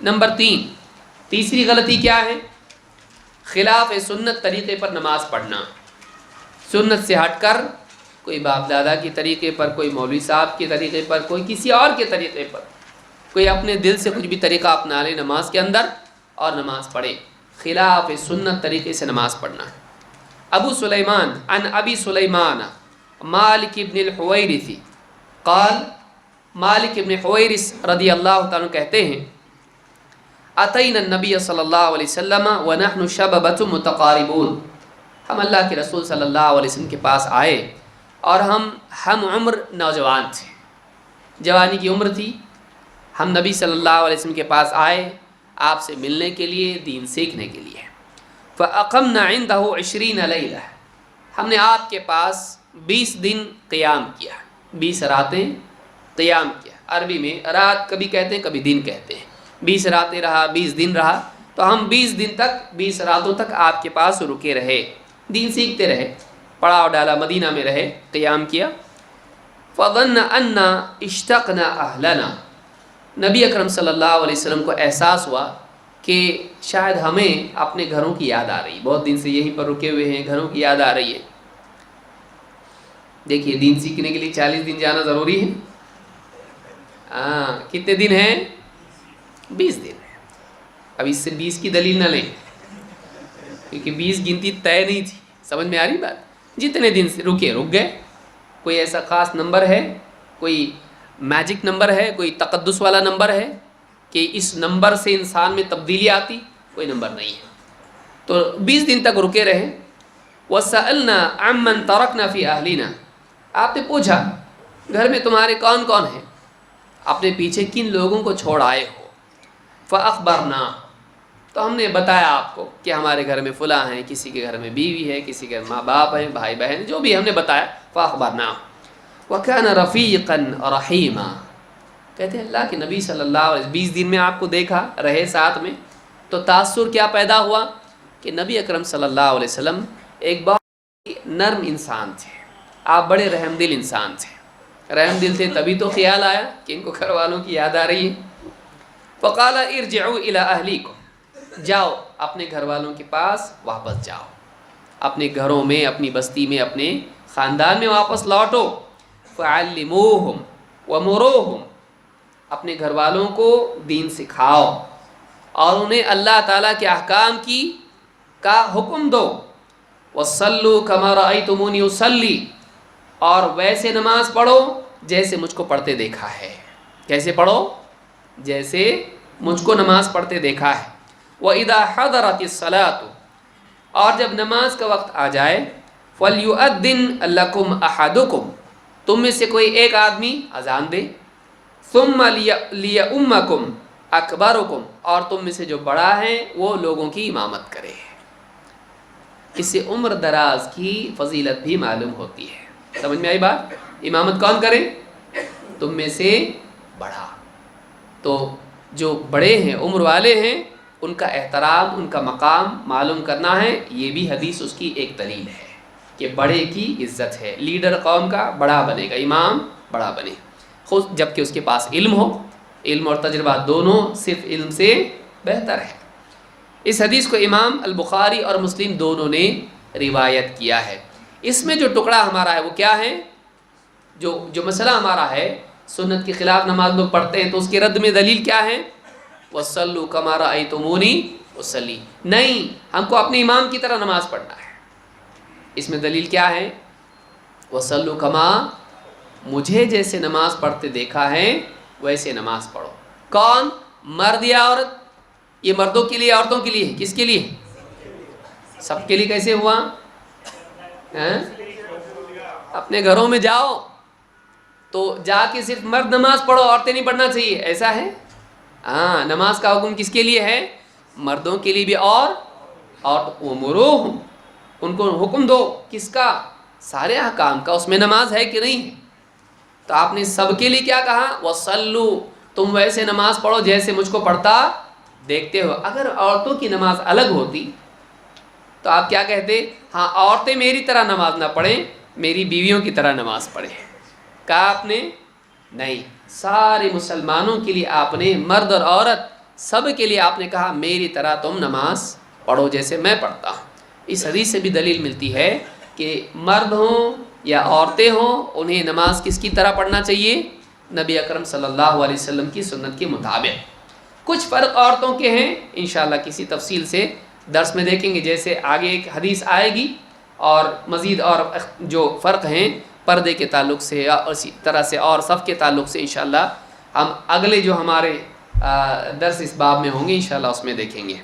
Number 3، تیسری غلطی کیا ہے؟ خلاف سنت طریقے پر نماز پڑھنا، سنت سے ہٹ کر کوئی باپ دادا کے طریقے پر، کوئی مولوی صاحب کے طریقے پر، کوئی کسی اور کے طریقے پر، کوئی اپنے دل سے کچھ بھی طریقہ اپنا لے نماز کے اندر اور نماز پڑھے، خلاف سنت طریقے سے نماز پڑھنا ہے۔ ابو سلیمان عن ابی سلیمان مالک ابن الحویرث قال، مالک ابن حویرث رضی اللہ تعالیٰ کہتے ہیں اتینا النبی صلی اللہ علیہ وسلم ونحن شببۃ متقاربون، ہم اللہ کے رسول صلی اللہ علیہ وسلم کے پاس آئے اور ہم عمر نوجوان تھے، جوانی کی عمر تھی۔ ہم نبی صلی اللہ علیہ وسلم کے پاس آئے آپ سے ملنے کے لیے، دین سیکھنے کے لیے۔ فَأَقَمْنَا عِنْدَهُ 20 لَيْلَةً، ہم نے آپ کے پاس 20 دن قیام کیا، 20 راتیں قیام کیا۔ عربی میں رات کبھی کہتے ہیں کبھی دن کہتے ہیں، 20 راتیں رہا، 20 دن رہا، تو ہم 20 دن تک، 20 راتوں تک آپ کے پاس رکے رہے، دین سیکھتے رہے، پڑاؤ ڈالا، مدینہ میں رہے، قیام کیا۔ فَظَنَّ أَنَّا اشْتَقْنَا أَهْلَنَا، نبی اکرم صلی اللہ علیہ وسلم کو احساس ہوا کہ شاید ہمیں اپنے گھروں کی یاد آ رہی ہے، بہت دن سے یہیں پر رکے ہوئے ہیں، گھروں کی یاد آ رہی ہے۔ دیکھیے دین سیکھنے کے لیے 40 دن جانا ضروری ہے۔ کتنے دن ہیں؟ 20 دن ہے۔ اب اس سے 20 کی دلیل نہ لیں، کیونکہ 20 گنتی طے نہیں تھی، سمجھ میں آ رہی بات؟ جتنے دن سے رک گئے، کوئی ایسا خاص نمبر ہے، کوئی میجک نمبر ہے، کوئی تقدس والا نمبر ہے کہ اس نمبر سے انسان میں تبدیلی آتی؟ کوئی نمبر نہیں ہے۔ تو 20 دن تک رکے رہے۔ وَسَأَلْنَا عَمَّنْ تَرَكْنَا فِي أَهْلِنَا، آپ نے پوچھا گھر میں تمہارے کون کون ہیں، اپنے پیچھے کن لوگوں کو چھوڑ آئے ہو؟ فَأَخْبَرْنَا، تو ہم نے بتایا آپ کو کہ ہمارے گھر میں فلاں ہیں، کسی کے گھر میں بیوی ہے، کسی کے ماں باپ ہیں، بھائی بہن، جو بھی ہم نے بتایا۔ فَأَخْبَرْنَا وَكَانَ رَفِيقًا رَحِيمًا، کہتے ہیں اللہ کے نبی صلی اللہ علیہ وسلم 20 دن میں آپ کو دیکھا، رہے ساتھ میں، تو تاثر کیا پیدا ہوا کہ نبی اکرم صلی اللہ علیہ وسلم ایک بہت نرم انسان تھے، آپ بڑے رحم دل انسان تھے، رحم دل تھے، تبھی تو خیال آیا کہ ان کو گھر والوں کی یاد آ رہی ہے۔ فقال ارجعوا الى اہلیکم، جاؤ اپنے گھر والوں کے پاس واپس جاؤ، اپنے گھروں میں، اپنی بستی میں، اپنے خاندان میں واپس لوٹو۔ فعلموہم ومروہم، اپنے گھر والوں کو دین سکھاؤ اور انہیں اللہ تعالیٰ کے احکام کا حکم دو۔ وصلوا كما رأيتموني اصلي، اور ویسے نماز پڑھو جیسے مجھ کو پڑھتے دیکھا ہے۔ کیسے پڑھو؟ جیسے مجھ کو نماز پڑھتے دیکھا ہے۔ وَإِذَا حَضَرَتِ الصَّلَاةُ، اور جب نماز کا وقت آ جائے، فَلْيُؤَذِّنْ لَكُمْ أَحَدُكُمْ، تم میں سے کوئی ایک آدمی اذان دے۔ ثُمَّ لِيَؤُمَّكُمْ أَكْبَرُكُمْ، اور تم میں سے جو بڑا ہے وہ لوگوں کی امامت کرے۔ اس سے عمر دراز کی فضیلت بھی معلوم ہوتی ہے۔ سمجھ میں آئی بات؟ امامت کون کرے؟ تم میں سے بڑا۔ تو جو بڑے ہیں، عمر والے ہیں، ان کا احترام، ان کا مقام معلوم کرنا ہے، یہ بھی حدیث اس کی ایک دلیل ہے کہ بڑے کی عزت ہے۔ لیڈر قوم کا بڑا بنے گا، امام بڑا بنے، خود جبکہ اس کے پاس علم ہو، علم اور تجربہ دونوں صرف علم سے بہتر ہے۔ اس حدیث کو امام البخاری اور مسلم دونوں نے روایت کیا ہے۔ اس میں جو ٹکڑا ہمارا ہے وہ کیا ہے؟ جو مسئلہ ہمارا ہے، سنت کے خلاف نماز لوگ پڑھتے ہیں تو اس کے رد میں دلیل کیا ہے؟ وَصَلُّوا كَمَا رَأَيْتُمُونِي أُصَلِّي، نہیں، ہم کو اپنے امام کی طرح نماز پڑھنا ہے۔ اس میں دلیل کیا ہے؟ وَصَلُّوا كَمَا، مجھے جیسے نماز پڑھتے دیکھا ہے ویسے نماز پڑھو۔ کون؟ مرد یا عورت؟ یہ مردوں کے لیے، عورتوں کے لیے، کس کے لیے؟ سب کے لیے۔ کیسے ہوا؟ اپنے گھروں میں جاؤ تو جا کے صرف مرد نماز پڑھو، عورتیں نہیں پڑھنا چاہیے، ایسا ہے؟ ہاں، نماز کا حکم کس کے لیے ہے؟ مردوں کے لیے بھی، اور وَمُرُوهُمْ، ان کو حکم دو، کس کا؟ سارے احکام کا، اس میں نماز ہے کہ نہیں ہے؟ تو آپ نے سب کے لیے کیا کہا؟ وَصَلُّوا، تم ویسے نماز پڑھو جیسے مجھ کو پڑھتا دیکھتے ہو۔ اگر عورتوں کی نماز الگ ہوتی تو آپ کیا کہتے؟ ہاں، عورتیں میری طرح نماز نہ پڑھیں، میری بیویوں کی طرح نماز پڑھیں۔ کہا آپ نے؟ نہیں، سارے مسلمانوں کے لیے آپ نے مرد اور عورت سب کے لیے آپ نے کہا میری طرح تم نماز پڑھو جیسے میں پڑھتا ہوں۔ اس حدیث سے بھی دلیل ملتی ہے کہ مرد ہوں یا عورتیں ہوں انہیں نماز کس کی طرح پڑھنا چاہیے؟ نبی اکرم صلی اللہ علیہ وسلم کی سنت کے مطابق۔ کچھ فرق عورتوں کے ہیں انشاءاللہ کسی تفصیل سے درس میں دیکھیں گے، جیسے آگے ایک حدیث آئے گی، اور مزید اور جو فرق ہیں پردے کے تعلق سے یا اسی طرح سے اور صف کے تعلق سے انشاءاللہ ہم اگلے جو ہمارے درس اس باب میں ہوں گے انشاءاللہ اس میں دیکھیں گے۔